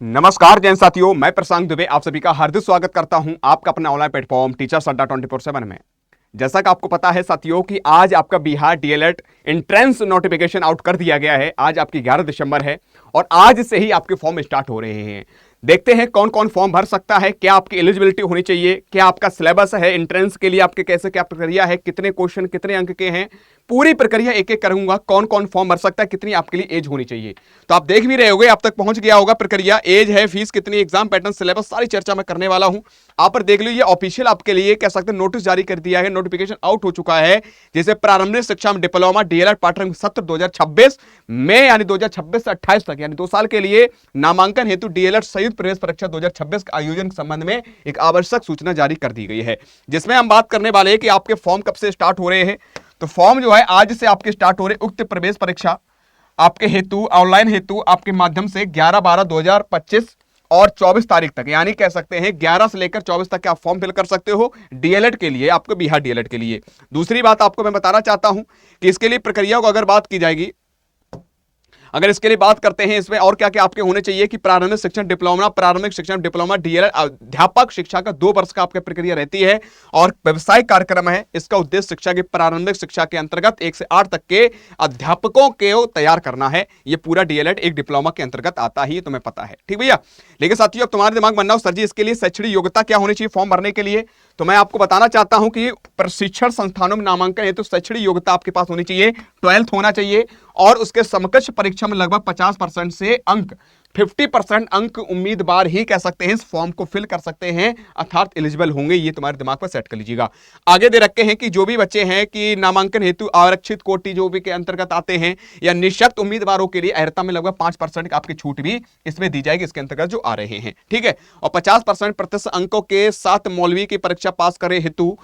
नमस्कार जैन साथियों, मैं प्रशांत दुबे आप सभी का हार्दिक स्वागत करता हूं आपका अपने ऑनलाइन प्लेटफॉर्म टीचर्स अड्डा 24/7 में। जैसा कि आपको पता है साथियों कि आज आपका Bihar DElEd entrance notification out कर दिया गया है। आज आपकी 11 दिसंबर है और आज से ही आपके फॉर्म स्टार्ट हो रहे हैं। देखते हैं कौन कौन फॉर्म भर सकता है, क्या आपकी एलिजिबिलिटी होनी चाहिए, क्या आपका सिलेबस है एंट्रेंस के लिए, आपके कैसे क्या प्रक्रिया है, कितने क्वेश्चन कितने अंक के हैं, पूरी प्रक्रिया एक एक करूंगा। कौन कौन फॉर्म भर सकता है, कितनी आपके लिए एज होनी चाहिए, तो आप देख भी रहे होगे, अब तक पहुंच गया होगा प्रक्रिया, एज है, फीस कितनी, एग्जाम पैटर्न, सिलेबस, सारी चर्चा मैं करने वाला हूं। आप पर देख लो, ये ऑफिशियल आपके लिए कह सकते हैं नोटिस जारी कर दिया है, नोटिफिकेशन आउट हो चुका है। जैसे प्रारंभिक शिक्षा में डिप्लोमा डीएलएड पाठ्यक्रम सत्र 2026 में यानी 2026 से 28 तक यानी 2 साल के लिए नामांकन हेतु डीएलएड संयुक्त प्रवेश परीक्षा 2026 के आयोजन के संबंध में एक आवश्यक सूचना जारी कर दी गई है, जिसमें हम बात करने वाले हैं कि आपके फॉर्म कब से स्टार्ट हो रहे हैं। तो फॉर्म जो है आज से आपके स्टार्ट हो रहे उक्त प्रवेश परीक्षा आपके हेतु ऑनलाइन हेतु आपके माध्यम से 11/12/2025 और 24 तारीख तक यानी कह सकते हैं 11 से लेकर 24 तक के आप फॉर्म फिल कर सकते हो डीएलएड के लिए, आपको बिहार डीएलएड के लिए। दूसरी बात आपको मैं बताना चाहता हूं कि इसके लिए प्रक्रिया को अगर बात की जाएगी, अगर इसके लिए बात करते हैं इसमें और क्या क्या आपके होने चाहिए कि प्रारंभिक शिक्षण डिप्लोमा डीएलएड अध्यापक शिक्षा का 2 वर्ष का आपकी प्रक्रिया रहती है और व्यवसायिक कार्यक्रम है। इसका उद्देश्य शिक्षा की प्रारंभिक शिक्षा के अंतर्गत 1 से 8 तक के अध्यापकों को तैयार करना है। यह पूरा डीएलएड एक डिप्लोमा के अंतर्गत आता ही, तुम्हें पता है, ठीक भैया। लेकिन साथियों, अब तुम्हारे दिमाग बनना हो सर जी इसके लिए शैक्षणिक योग्यता क्या होनी चाहिए फॉर्म भरने के लिए, तो मैं आपको बताना चाहता हूं कि प्रशिक्षण संस्थानों में नामांकन हेतु शैक्षणिक योग्यता आपके पास होनी चाहिए, 12th होना चाहिए और उसके समकक्ष परीक्षा में लगभग 50% से अंक 50% अंक उम्मीदवार ही कह सकते हैं इस फॉर्म को फिल कर सकते हैं, अर्थात एलिजिबल होंगे। ये तुम्हारे दिमाग पर सेट कर लीजिएगा। आगे दे रखे हैं कि जो भी बच्चे हैं कि नामांकन हेतु आरक्षित कोटि जो भी के अंतर्गत आते हैं या निःशक्त उम्मीदवारों के लिए अर्हता में लगभग 5% आपकी छूट भी इसमें दी जाएगी, इसके अंतर्गत जो आ रहे हैं, ठीक है। और 50% प्रतिशत अंकों के साथ मौलवी की परीक्षा पास करे हेतु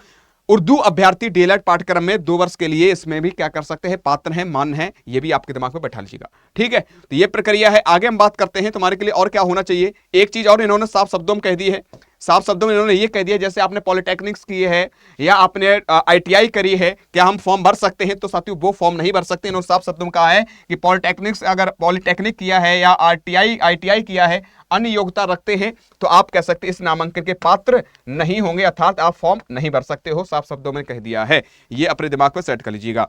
उर्दू अभ्यर्थी डीएलएड पाठ्यक्रम में 2 वर्ष के लिए इसमें भी क्या कर सकते हैं, पात्र हैं, मान्य हैं, ये भी आपके दिमाग में बैठा लीजिएगा, ठीक है। तो ये प्रक्रिया है। आगे हम बात करते हैं तुम्हारे के लिए और क्या होना चाहिए। एक चीज और इन्होंने साफ शब्दों में कह दी है, साफ शब्दों में इन्होंने ये कह दिया जैसे आपने पॉलिटेक्निक्स किए है या आपने आईटीआई करी है, क्या हम फॉर्म भर सकते हैं, तो साथियों वो फॉर्म नहीं भर सकते। इन्होंने साफ शब्दों में कहा है कि पॉलिटेक्निक्स अगर पॉलिटेक्निक किया है या आईटीआई किया है, अन्य योग्यता रखते हैं, तो आप कह सकते हैं इस नामांकन के पात्र नहीं होंगे, अर्थात आप फॉर्म नहीं भर सकते हो। साफ शब्दों में कह दिया है, ये अपने दिमाग पर सेट कर लीजिएगा।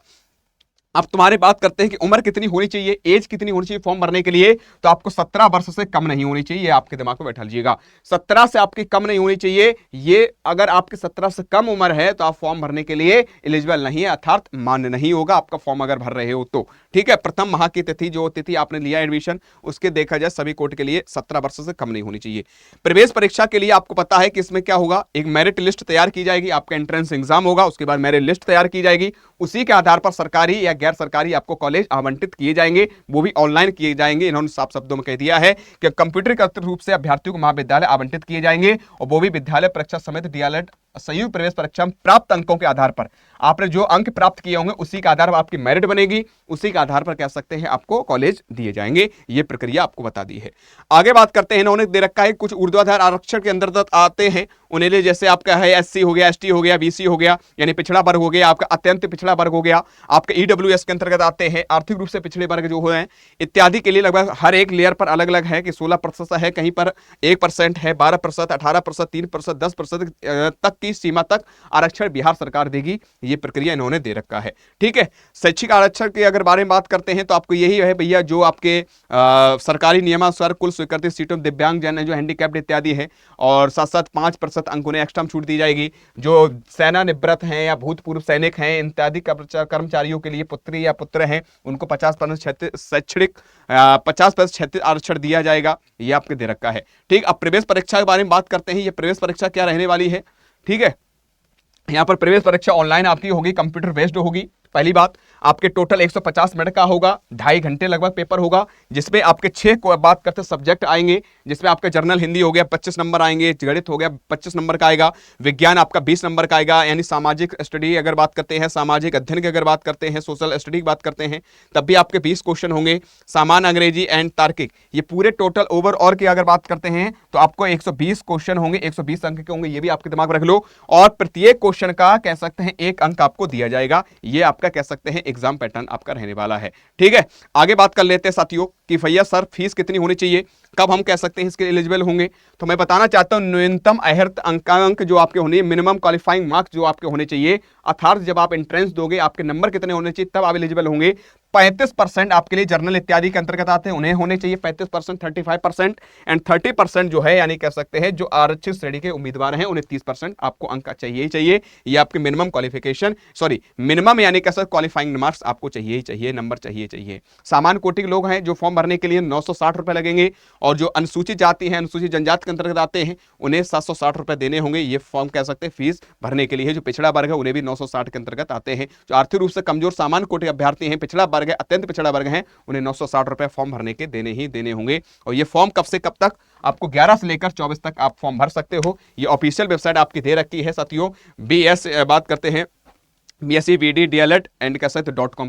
अब तुम्हारे बात करते हैं कि उम्र कितनी होनी चाहिए, एज कितनी होनी चाहिए फॉर्म भरने के लिए, तो आपको 17 वर्ष से कम नहीं होनी चाहिए, ये आपके दिमाग में बैठा लीजिएगा। 17 से आपकी कम नहीं होनी चाहिए, ये अगर आपकी 17 से कम उम्र है तो आप फॉर्म भरने के लिए एलिजिबल नहीं है, अर्थात मान्य नहीं होगा आपका फॉर्म अगर भर रहे हो तो, ठीक है। प्रथम माह की तिथि जो तिथि आपने लिया एडमिशन उसके देखा जाए सभी कोर्ट के लिए 17 वर्ष से कम नहीं होनी चाहिए। प्रवेश परीक्षा के लिए आपको पता है कि इसमें क्या होगा, एक मेरिट लिस्ट तैयार की जाएगी, आपका एंट्रेंस एग्जाम होगा, उसके बाद मेरिट लिस्ट तैयार की जाएगी, उसी के आधार पर सरकारी या गैर सरकारी आपको कॉलेज आवंटित किए जाएंगे, वो भी ऑनलाइन किए जाएंगे। इन्होंने साफ शब्दों में कह दिया है कि कंप्यूटरीकृत रूप से अभ्यर्थियों को महाविद्यालय आवंटित किए जाएंगे और वो भी विद्यालय परीक्षा समेत डीएलएड संयुक्त प्रवेश परीक्षा में प्राप्त अंकों के आधार पर, आपने जो अंक प्राप्त किए होंगे उसी के आधार पर आपकी मेरिट बनेगी, उसी के आधार पर कह सकते हैं आपको कॉलेज दिए जाएंगे। ये प्रक्रिया आपको बता दी है। आगे बात करते हैं, इन्होंने दे रखा है कुछ ऊर्ध्वाधर आरक्षण के अंतर्गत आते हैं उन्हें लिए, जैसे आपका है एससी हो गया, एसटी हो गया, बीसी हो गया यानी पिछड़ा वर्ग हो गया, आपका अत्यंत पिछड़ा वर्ग हो गया, आपके ईडब्ल्यूएस के अंतर्गत आते हैं आर्थिक रूप से पिछड़े वर्ग जो हैं इत्यादि के लिए लगभग हर एक लेयर पर अलग अलग है कि 16% है, कहीं पर 1% है, 12%, 18%, 3%, 10% तक की सीमा तक आरक्षण बिहार सरकार देगी। ये प्रक्रिया इन्होंने दे रखा है, ठीक है। शैक्षिक आरक्षण के अगर बारे में बात करते हैं तो आपको यही है भैया, जो आपके सरकारी नियमानुसार कुल स्वीकृत सीटों में दिव्यांग जन है, जो हैंडीकैप्ड इत्यादि है, और साथ साथ 5% अंक उन्हें एक्स्ट्रा छूट दी जाएगी। जो सेना निवृत्त हैं या भूतपूर्व सैनिक हैं इत्यादि कर्मचारियों के लिए पुत्री या पुत्र हैं उनको 50% शैक्षणिक 50% आरक्षण दिया जाएगा, ये आपके दे रखा है, ठीक। अब प्रवेश परीक्षा के बारे में बात करते हैं, ये प्रवेश परीक्षा क्या रहने वाली है, ठीक है। यहां पर प्रवेश परीक्षा ऑनलाइन आपकी होगी, कंप्यूटर बेस्ड होगी। पहली बात, आपके टोटल 150 मिनट का होगा, 2.5 घंटे लगभग पेपर होगा, जिसमें आपके 6 को बात करते सब्जेक्ट आएंगे, जिसमें आपका जर्नल हिंदी हो गया 25 नंबर आएंगे, गणित हो गया 25 नंबर का आएगा, विज्ञान आपका 20 नंबर का आएगा, यानी सामाजिक स्टडी अगर बात करते हैं, सामाजिक अध्ययन की अगर बात करते हैं, सोशल स्टडी की बात करते हैं, तब भी आपके 20 क्वेश्चन होंगे, सामान्य अंग्रेजी एंड तार्किक, ये पूरे टोटल ओवरऑल की अगर बात करते हैं तो आपको 120 क्वेश्चन होंगे, 120 अंक के होंगे, ये भी आपके दिमाग में रख लो। और प्रत्येक क्वेश्चन का कह सकते हैं 1 अंक आपको दिया जाएगा, ये आपका कह सकते हैं एग्जाम पैटर्न आपका रहने वाला है। ठीक है, आगे बात कर लेते हैं साथियों कि भैया सर फीस कितनी होनी चाहिए, कब हम कह सकते हैं इसके एलिजिबल होंगे। तो मैं बताना चाहता हूं न्यूनतम अर्हता अंक जो आपके होने, मिनिमम क्वालिफाइंग मार्क्स जो आपके होने चाहिए, अर्थात जब आप एंट्रेंस दोगे आपके नंबर कितने होने चाहिए तब आप एलिजिबल होंगे। 35% आपके लिए जर्नल इत्यादि के अंतर्गत आते हैं, उन्हें होने चाहिए 35%, 35% एंड 30% जो है यानी कह सकते हैं जो आरक्षित श्रेणी के उम्मीदवार हैं उन्हें 30% आपको अंक चाहिए ही चाहिए। ये आपके मिनिमम क्वालिफिकेशन मिनिमम यानी कह सकते क्वालिफाइंग मार्क्स आपको चाहिए ही चाहिए, नंबर चाहिए चाहिए। सामान्य कोटि के लोग हैं जो फॉर्म भरने के लिए 960 रुपए लगेंगे, और जो अनुसूचित जाति है अनुसूचित जनजाति के अंतर्गत आते हैं उन्हें 760 रुपए देने होंगे। ये फॉर्म कह सकते हैं फीस भरने के लिए। जो पिछड़ा वर्ग है उन्हें भी 960 के अंतर्गत आते हैं। जो आर्थिक रूप से कमजोर सामान्य कोटि के अभ्यर्थी हैं, पिछड़ा वर्ग है, अत्यंत पिछड़ा वर्ग है, उन्हें 960 रुपए फॉर्म भरने के देने ही देने होंगे। और ये फॉर्म कब से कब तक, आपको 11 से लेकर 24 तक आप फॉर्म भर सकते हो। ये ऑफिशियल वेबसाइट आपकी दे रखी है साथियों। BS बात करते हैं BSc-VD-DLED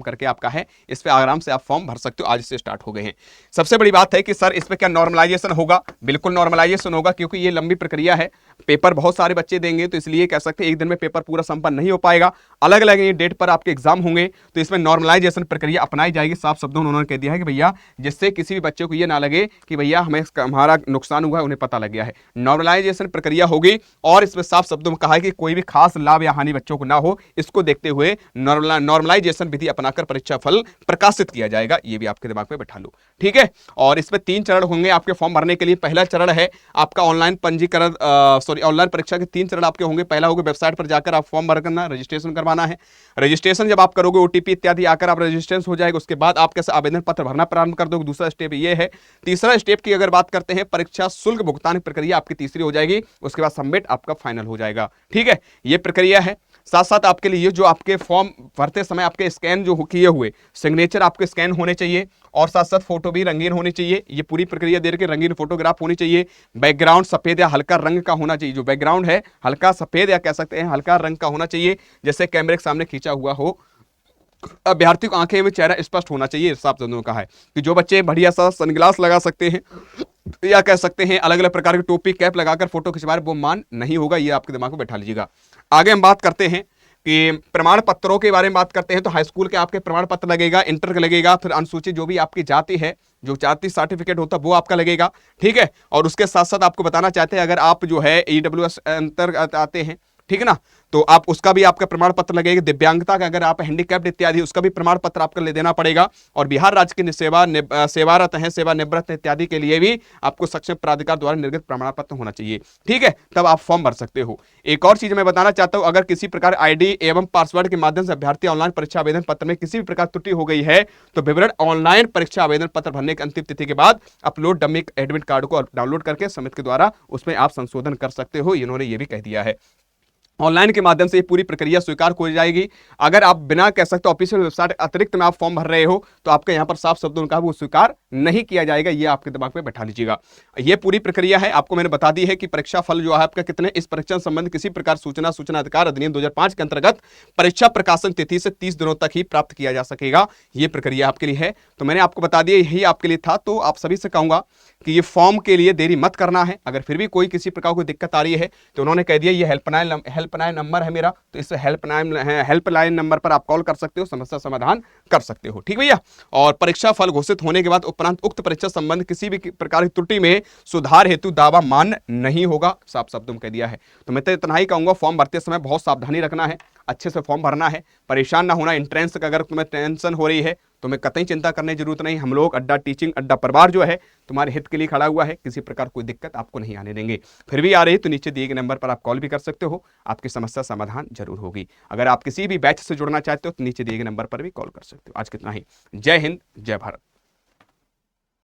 करके आपका है, इस पे आराम से आप फॉर्म भर सकते हो। आज से स्टार्ट हो गए हैं। सबसे बड़ी बात है कि सर इस पे क्या नॉर्मलाइजेशन होगा, बिल्कुल नॉर्मलाइजेशन होगा, क्योंकि ये लंबी प्रक्रिया है, पेपर बहुत सारे बच्चे देंगे, तो इसलिए कह सकते हैं एक दिन में पेपर पूरा संपन्न नहीं हो पाएगा, अलग अलग डेट पर आपके एग्जाम होंगे, तो इसमें नॉर्मलाइजेशन प्रक्रिया अपनाई जाएगी। साफ शब्दों में उन्होंने कह दिया है कि भैया जिससे किसी भी बच्चे को ये ना लगे कि भैया हमारा नुकसान हुआ है, उन्हें पता लग गया है। नॉर्मलाइजेशन प्रक्रिया होगी, और इसमें साफ शब्दों में कहा है कि कोई भी खास लाभ या हानि बच्चों को ना हो, इसको देखते हुए नॉर्मलाइजेशन विधि अपनाकर परीक्षा फल प्रकाशित किया जाएगा। ये भी आपके दिमाग में बैठा लो, ठीक है। और इसमें 3 चरण होंगे आपके फॉर्म भरने के लिए। पहला चरण है आपका ऑनलाइन पंजीकरण, ऑनलाइन परीक्षा के 3 चरण आपके होंगे। पहला होगा वेबसाइट पर जाकर आप फॉर्म भर करना, रजिस्ट्रेशन करवाना है। रजिस्ट्रेशन जब आप करोगे OTP इत्यादि आकर आप रजिस्ट्रेशन हो जाएगा, उसके बाद आप कैसे आवेदन पत्र भरना प्रारंभ कर दोगे, दूसरा स्टेप ये है। तीसरा स्टेप की अगर बात करते हैं, परीक्षा शुल्क भुगतान प्रक्रिया आपकी तीसरी हो जाएगी, उसके बाद सबमिट आपका फाइनल हो जाएगा, ठीक है। ये प्रक्रिया है। साथ साथ आपके लिए जो आपके फॉर्म भरते समय आपके स्कैन जो किए हुए सिग्नेचर आपके स्कैन होने चाहिए, और साथ साथ फोटो भी रंगीन होनी चाहिए। ये पूरी प्रक्रिया देख के रंगीन फोटोग्राफ होनी चाहिए। बैकग्राउंड सफेद या हल्का रंग का होना चाहिए, जो बैकग्राउंड है हल्का सफेद या कह सकते हैं हल्का रंग का होना चाहिए, जैसे कैमरे के सामने खींचा हुआ हो। अभ्यर्थी को आंखें में चेहरा स्पष्ट होना चाहिए। साफ शब्दों का है कि जो बच्चे बढ़िया सा सनग्लास लगा सकते हैं या कह सकते हैं अलग अलग प्रकार की टोपी कैप लगाकर फोटो खिंचवा रहे, वो मान नहीं होगा। ये आपके दिमाग में बैठा लीजिएगा। आगे हम बात करते हैं कि प्रमाण पत्रों के बारे में बात करते हैं, तो हाई स्कूल के आपके प्रमाण पत्र लगेगा, इंटर का लगेगा, फिर अनुसूचित जो भी आपकी जाति है, जो जाति सर्टिफिकेट होता है वो आपका लगेगा, ठीक है। और उसके साथ साथ आपको बताना चाहते हैं अगर आप जो है EWS अंतर्गत आते हैं, ठीक है ना, तो आप उसका भी आपका प्रमाण पत्र लगेगा। दिव्यांगता का अगर आप हैंडीकैप्ड इत्यादि उसका भी प्रमाण पत्र आपको ले देना पड़ेगा। और बिहार राज्य की सेवारत है, सेवानिवृत्त इत्यादि के लिए भी आपको सक्षम प्राधिकार द्वारा निर्गत प्रमाण पत्र होना चाहिए, ठीक है, तब आप फॉर्म भर सकते हो। एक और चीज मैं बताना चाहता हूं, अगर किसी प्रकार ID एवं पासवर्ड के माध्यम से अभ्यर्थी ऑनलाइन परीक्षा आवेदन पत्र में किसी भी प्रकार त्रुटि हो गई है, तो विवरण ऑनलाइन परीक्षा आवेदन पत्र भरने की अंतिम तिथि के बाद अपलोड डमी एडमिट कार्ड को डाउनलोड करके समिति के द्वारा उसमें आप संशोधन कर सकते हो। इन्होंने ये भी कह दिया है ऑनलाइन के माध्यम से ये पूरी प्रक्रिया स्वीकार हो जाएगी। अगर आप बिना कह सकते ऑफिशियल वेबसाइट अतिरिक्त में आप फॉर्म भर रहे हो, तो आपके यहाँ पर साफ शब्दों में कहा वो स्वीकार नहीं किया जाएगा। ये आपके दिमाग में बैठा लीजिएगा। ये पूरी प्रक्रिया है, आपको मैंने बता दी है कि परीक्षा फल जो है आपका कितने, इस परीक्षा संबंध किसी प्रकार सूचना अधिकार अधिनियम 2005 के अंतर्गत परीक्षा प्रकाशन तिथि से 30 दिनों तक ही प्राप्त किया जा सकेगा। ये प्रक्रिया आपके लिए है। तो मैंने आपको बता दिया, यही आपके लिए था। तो आप सभी से कहूंगा कि ये फॉर्म के लिए देरी मत करना है। अगर फिर भी कोई किसी प्रकार कोई दिक्कत आ रही है, तो उन्होंने कह दिया ये हेल्पलाइन नंबर है मेरा, तो इस हेल्पलाइन नंबर पर आप कॉल कर सकते हो, समस्या समाधान कर सकते हो, ठीक भैया। और परीक्षा फल घोषित होने के बाद उपरांत उक्त परीक्षा संबंध किसी भी प्रकार की त्रुटि में सुधार हेतु दावा मान्य नहीं होगा, साफ शब्दों में कह दिया है। तो मैं तो इतना ही कहूंगा, फॉर्म भरते समय बहुत सावधानी रखना है, अच्छे से फॉर्म भरना है, परेशान ना होना। एंट्रेंस का अगर तुम्हें टेंशन हो रही है तो मैं कतई चिंता करने की जरूरत नहीं। हम लोग अड्डा टीचिंग अड्डा परिवार जो है तुम्हारे हित के लिए खड़ा हुआ है, किसी प्रकार कोई दिक्कत आपको नहीं आने देंगे। फिर भी आ रही तो नीचे दिए गए नंबर पर आप कॉल भी कर सकते हो, आपकी समस्या समाधान जरूर होगी। अगर आप किसी भी बैच से जुड़ना चाहते हो तो नीचे दिए गए नंबर पर भी कॉल कर सकते हो। आज कितना ही। जय हिंद, जय भारत।